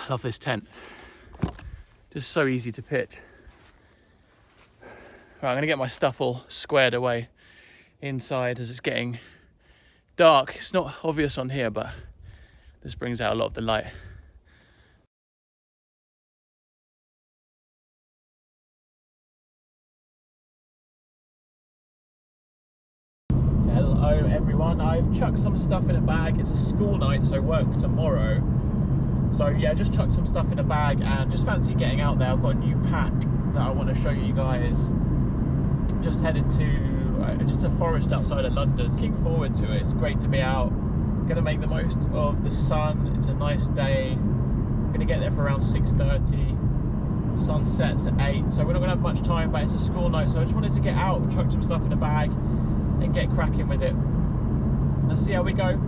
I love this tent. Just so easy to pitch. Right, I'm gonna get my stuff all squared away inside as it's getting dark. It's not obvious on here, but this brings out a lot of the light. Hello everyone, I've chucked some stuff in a bag. It's a school night, so work tomorrow. So yeah, just chucked some stuff in a bag and just fancy getting out there. I've got a new pack that I want to show you guys. Just headed to just a forest outside of London. Looking forward to it. It's great to be out. Gonna make the most of the sun. It's a nice day. Gonna get there for around 6:30. Sun sets at 8, so we're not gonna have much time, but it's a school night, so I just wanted to get out, chuck some stuff in a bag and get cracking with it. Let's see how we go.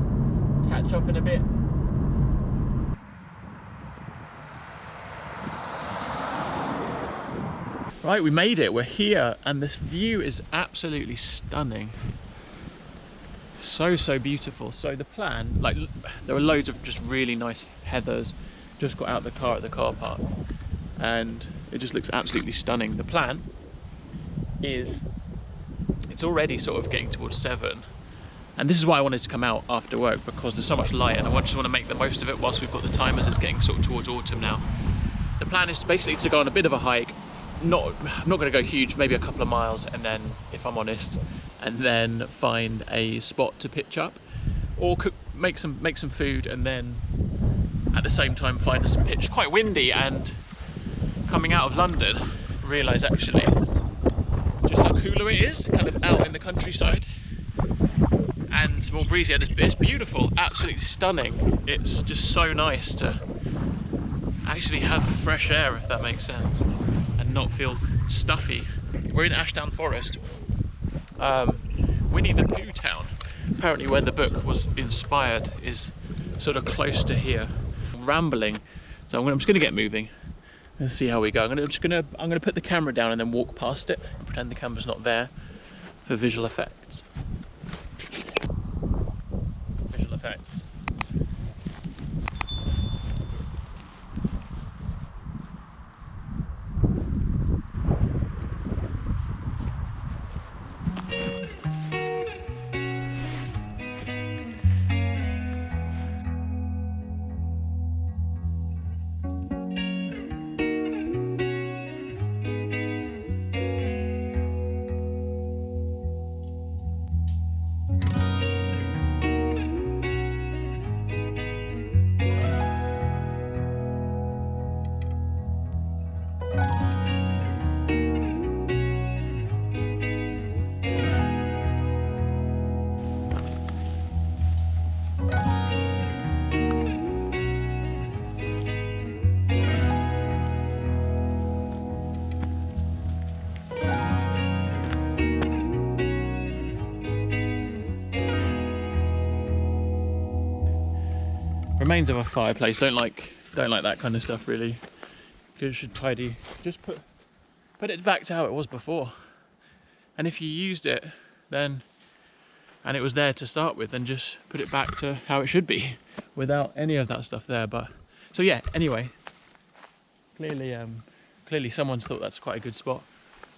Catch up in a bit. Right, we made it, we're here, and this view is absolutely stunning. So beautiful. So the plan, like, there were loads of just really nice heathers. Just got out of the car at the car park, and it just looks absolutely stunning. The plan is, it's already sort of getting towards 7, and this is why I wanted to come out after work, because there's so much light, and I just want to make the most of it whilst we've got the time, as it's getting sort of towards autumn now. The plan is basically to go on a bit of a hike. I'm not going to go huge, maybe a couple of miles, and then, if I'm honest, and then find a spot to pitch up, or cook, make some food, and then at the same time find some pitch. It's quite windy, and coming out of London, realise actually just how cooler it is, kind of out in the countryside, and more breezy, and it's beautiful, absolutely stunning. It's just so nice to actually have fresh air, if that makes sense, and not feel stuffy. We're in Ashdown Forest, Winnie the Pooh town. Apparently where the book was inspired is sort of close to here. I'm rambling, so I'm just going to get moving and see how we go. I'm going to put the camera down and then walk past it and pretend the camera's not there for visual effects. Visual effects. Remains of a fireplace. Don't like that kind of stuff really. You should tidy. Just put it back to how it was before. And if you used it then, and it was there to start with, then just put it back to how it should be, without any of that stuff there. But so yeah. Anyway, clearly someone's thought that's quite a good spot.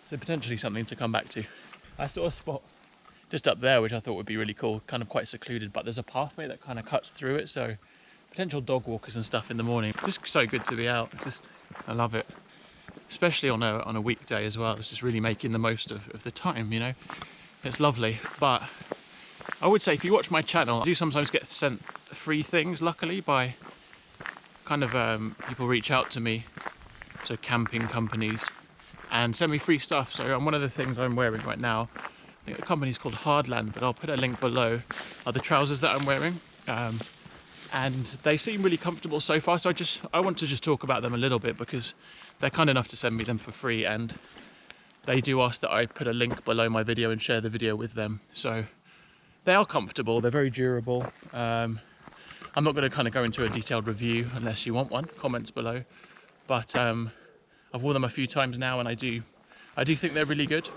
So potentially something to come back to. I saw a spot just up there which I thought would be really cool, kind of quite secluded, but there's a pathway that kind of cuts through it, so potential dog walkers and stuff in the morning. Just so good to be out. I love it, especially on a weekday as well. It's just really making the most of the time, you know. It's lovely. But I would say, if you watch my channel, I do sometimes get sent free things, luckily, by kind of people reach out to me, so camping companies, and send me free stuff. So one of the things I'm wearing right now, I think the company's called Hardland, but I'll put a link below, are the trousers that I'm wearing. And they seem really comfortable so far, so I want to just talk about them a little bit, because they're kind enough to send me them for free, and they do ask that I put a link below my video and share the video with them. So they are comfortable, they're very durable. I'm not going to kind of go into a detailed review unless you want one, comments below, but I've worn them a few times now, and I do think they're really good.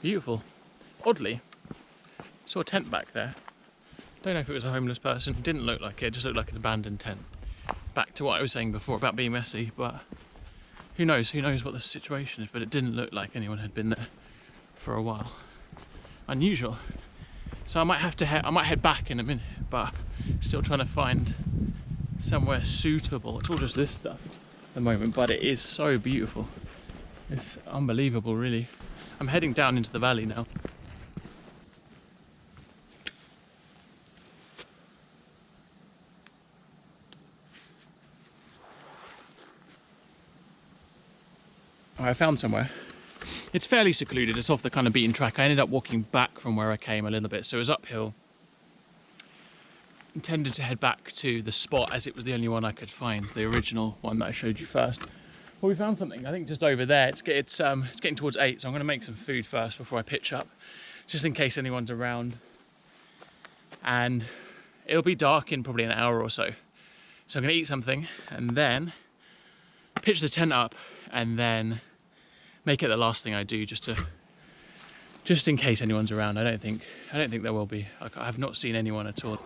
Beautiful. Oddly, Saw a tent back there. Don't know if it was a homeless person. It didn't look like it. It just looked like an abandoned tent. Back to what I was saying before about being messy, but who knows? Who knows what the situation is? But it didn't look like anyone had been there for a while. Unusual. So I might have to head back in a minute, but still trying to find somewhere suitable. It's all just this stuff at the moment, but it is so beautiful. It's unbelievable, really. I'm heading down into the valley now. I found somewhere. It's fairly secluded, it's off the kind of beaten track. I ended up walking back from where I came a little bit, so it was uphill. Intended to head back to the spot as it was the only one I could find, the original one that I showed you first. Well, we found something, I think just over there. It's getting towards 8, so I'm going to make some food first before I pitch up, just in case anyone's around. And it'll be dark in probably an hour or so. So I'm going to eat something and then pitch the tent up and then make it the last thing I do, just in case anyone's around. I don't think there will be. I have not seen anyone at all.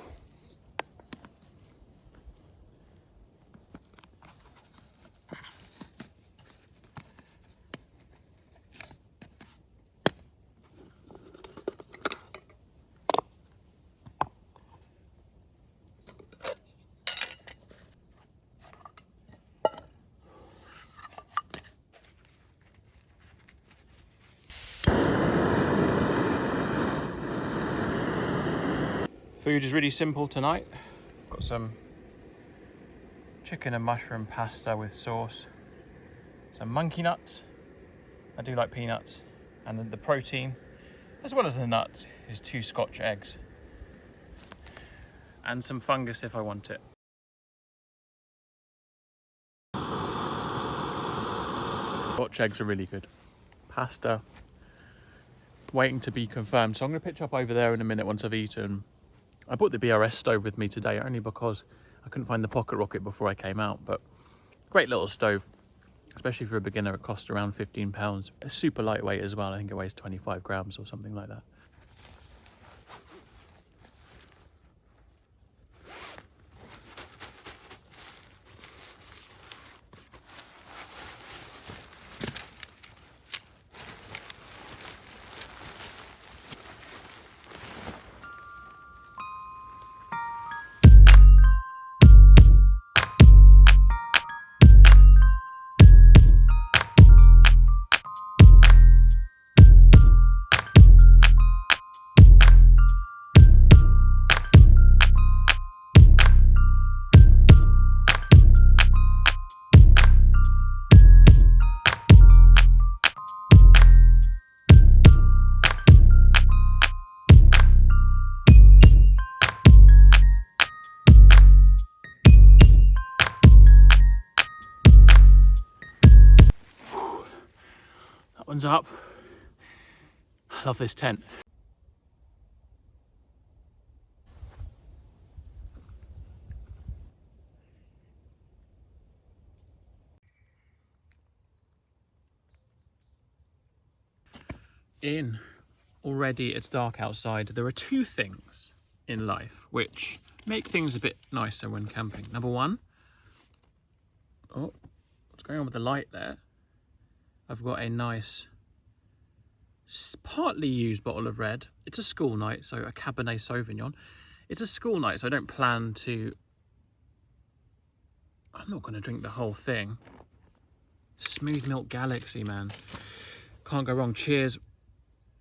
Food is really simple tonight. Got some chicken and mushroom pasta with sauce, some monkey nuts. I do like peanuts. And then the protein, as well as the nuts, is 2 Scotch eggs. And some fungus if I want it. Scotch eggs are really good. Pasta, waiting to be confirmed. So I'm going to pitch up over there in a minute once I've eaten. I brought the BRS stove with me today only because I couldn't find the pocket rocket before I came out, but great little stove, especially for a beginner. It cost around £15. It's super lightweight as well. I think it weighs 25 grams or something like that. That one's up. I love this tent. Already it's dark outside. There are 2 things in life which make things a bit nicer when camping. Number 1, oh, what's going on with the light there? I've got a nice, partly used bottle of red. It's a school night, so a Cabernet Sauvignon. It's a school night, so I don't plan to... I'm not going to drink the whole thing. Smooth Milk Galaxy, man. Can't go wrong. Cheers.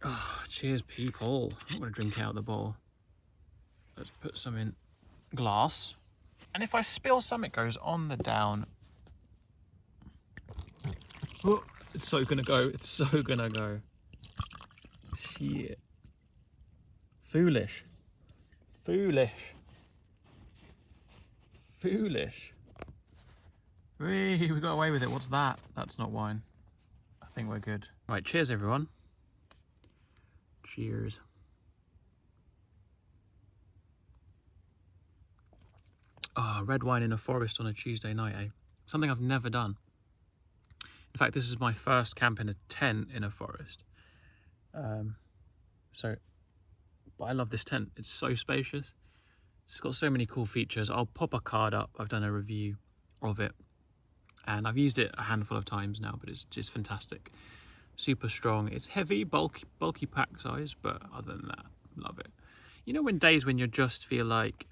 Oh, cheers, people. I'm not going to drink out of the bowl. Let's put some in glass. And if I spill some, it goes on the down. Oh, it's so going to go. It's so going to go. Shit. Foolish. Foolish. Foolish. We got away with it. What's that? That's not wine. I think we're good. Right, cheers, everyone. Cheers. Ah, red wine in a forest on a Tuesday night, eh? Something I've never done. In fact, this is my first camp in a tent in a forest. So, but I love this tent. It's so spacious. It's got so many cool features. I'll pop a card up. I've done a review of it, and I've used it a handful of times now, but it's just fantastic. Super strong. It's heavy, bulky pack size, but other than that, love it. You know, when days when you just feel like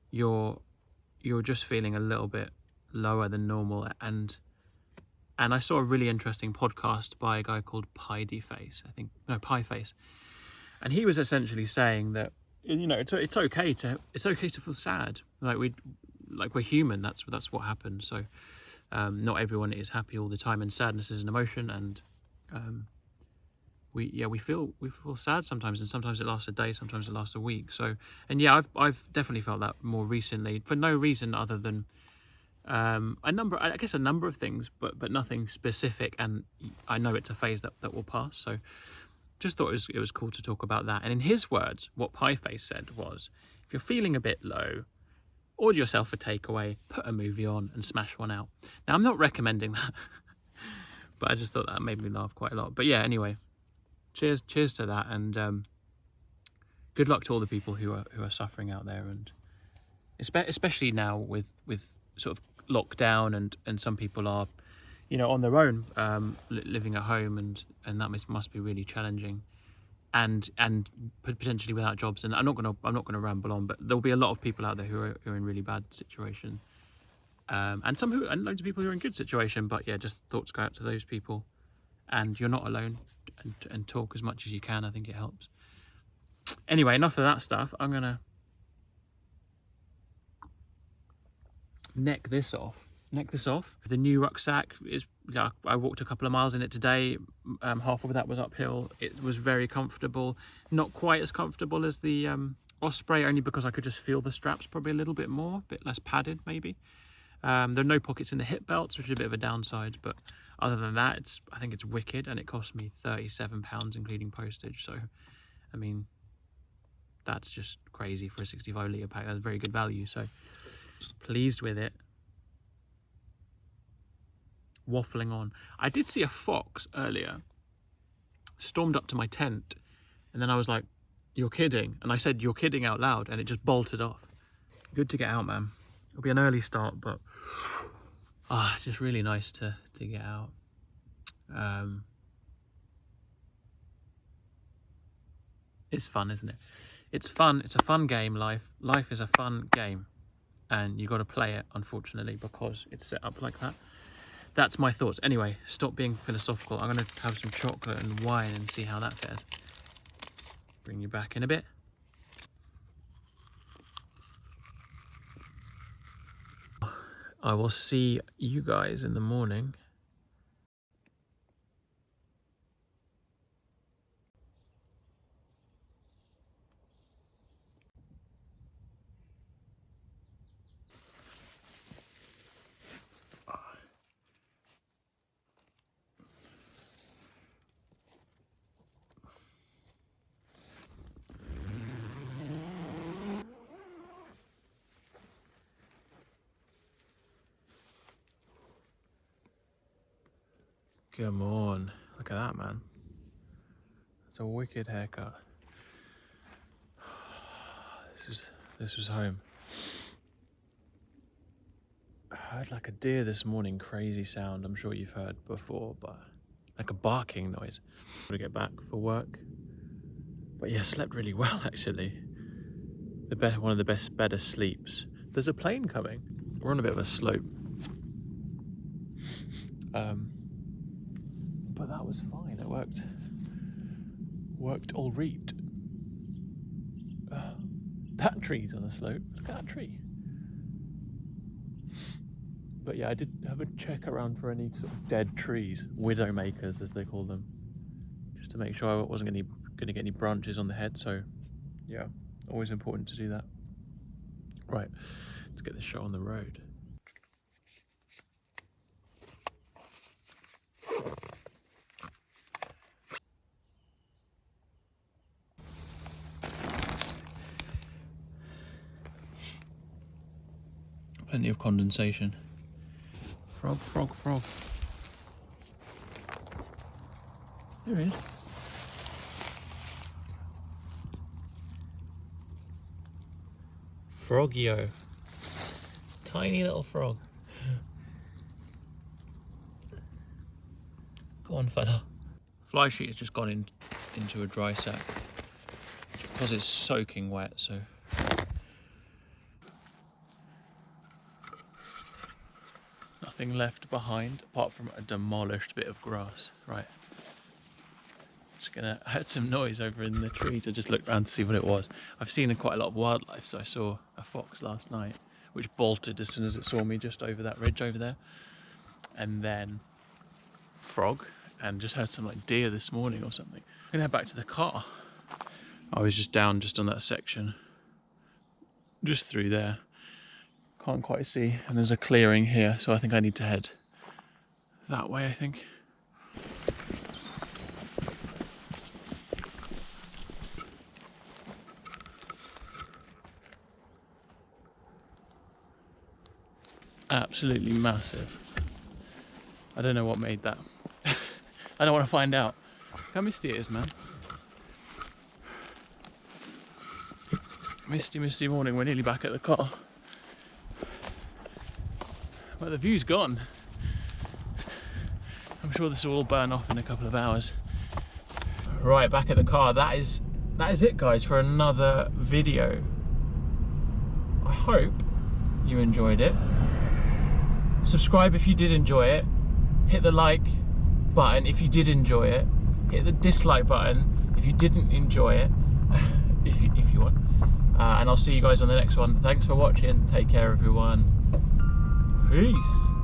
you're just feeling a little bit lower than normal, and I saw a really interesting podcast by a guy called Pie Face, and he was essentially saying that, you know, it's okay to feel sad. Like we're human. That's what happens. So not everyone is happy all the time, and sadness is an emotion, and we feel sad sometimes, and sometimes it lasts a day, sometimes it lasts a week. So, and yeah, I've definitely felt that more recently for no reason other than a number of things, but nothing specific, and I know it's a phase that will pass. So just thought it was cool to talk about that. And in his words, what Pieface said was, if you're feeling a bit low, order yourself a takeaway, put a movie on and smash one out. Now, I'm not recommending that, but I just thought that made me laugh quite a lot. But yeah, anyway, cheers to that, and good luck to all the people who are suffering out there, and especially now with sort of lockdown, and some people are, you know, on their own, living at home, and that must be really challenging, and potentially without jobs. And I'm not gonna ramble on, but there'll be a lot of people out there who are in really bad situation, and loads of people who are in good situation. But yeah, just thoughts go out to those people, and you're not alone, and talk as much as you can. I think it helps. Anyway, enough of that stuff. I'm gonna neck this off. The new rucksack is, I walked a couple of miles in it today. Half of that was uphill. It was very comfortable. Not quite as comfortable as the Osprey, only because I could just feel the straps probably a little bit more, a bit less padded maybe. There are no pockets in the hip belts, which is a bit of a downside, but other than that, I think it's wicked, and it cost me £37 including postage. So, I mean, that's just crazy for a 65 litre pack. That's very good value. So, pleased with it. Waffling on. I did see a fox earlier, stormed up to my tent, and then I was like, "You're kidding," and I said, "You're kidding," out loud, and it just bolted off. Good to get out, man. It'll be an early start, but just really nice to get out. It's fun, isn't it? It's fun. It's a fun game. Life is a fun game, and you got to play it, unfortunately, because it's set up like that. That's my thoughts. Anyway, stop being philosophical. I'm going to have some chocolate and wine and see how that fares. Bring you back in a bit. I will see you guys in the morning. Come on, look at that, man. It's a wicked haircut. This was home. I heard like a deer this morning, crazy sound. I'm sure you've heard before, but like a barking noise. To get back for work, but yeah, slept really well actually. One of the better sleeps. There's a plane coming. We're on a bit of a slope. But that was fine. It worked all right. That tree's on a slope. Look at that tree. But yeah, I did have a check around for any sort of dead trees, widow makers as they call them, just to make sure I wasn't going to get any branches on the head. So yeah, always important to do that. Right, let's get this shot on the road. Plenty of condensation. Frog. There he is. Frogio. Tiny little frog. Go on, fella. Fly sheet has just gone into a dry sack because it's soaking wet, so. Nothing left behind apart from a demolished bit of grass. Right. I heard some noise over in the trees. I just looked around to see what it was. I've seen quite a lot of wildlife, so I saw a fox last night which bolted as soon as it saw me just over that ridge over there, and then frog, and just heard some like deer this morning or something. I'm gonna head back to the car. I was just down just on that section, just through there, can't quite see, and there's a clearing here, so I think I need to head that way, I think. Absolutely massive. I don't know what made that. I don't want to find out. How misty it is, man. Misty morning. We're nearly back at the car. Well, the view's gone. I'm sure this will all burn off in a couple of hours. Right, back at the car. That is it, guys, for another video. I hope you enjoyed it. Subscribe if you did enjoy it. Hit the like button if you did enjoy it. Hit the dislike button if you didn't enjoy it. if you want. And I'll see you guys on the next one. Thanks for watching. Take care, everyone. Peace.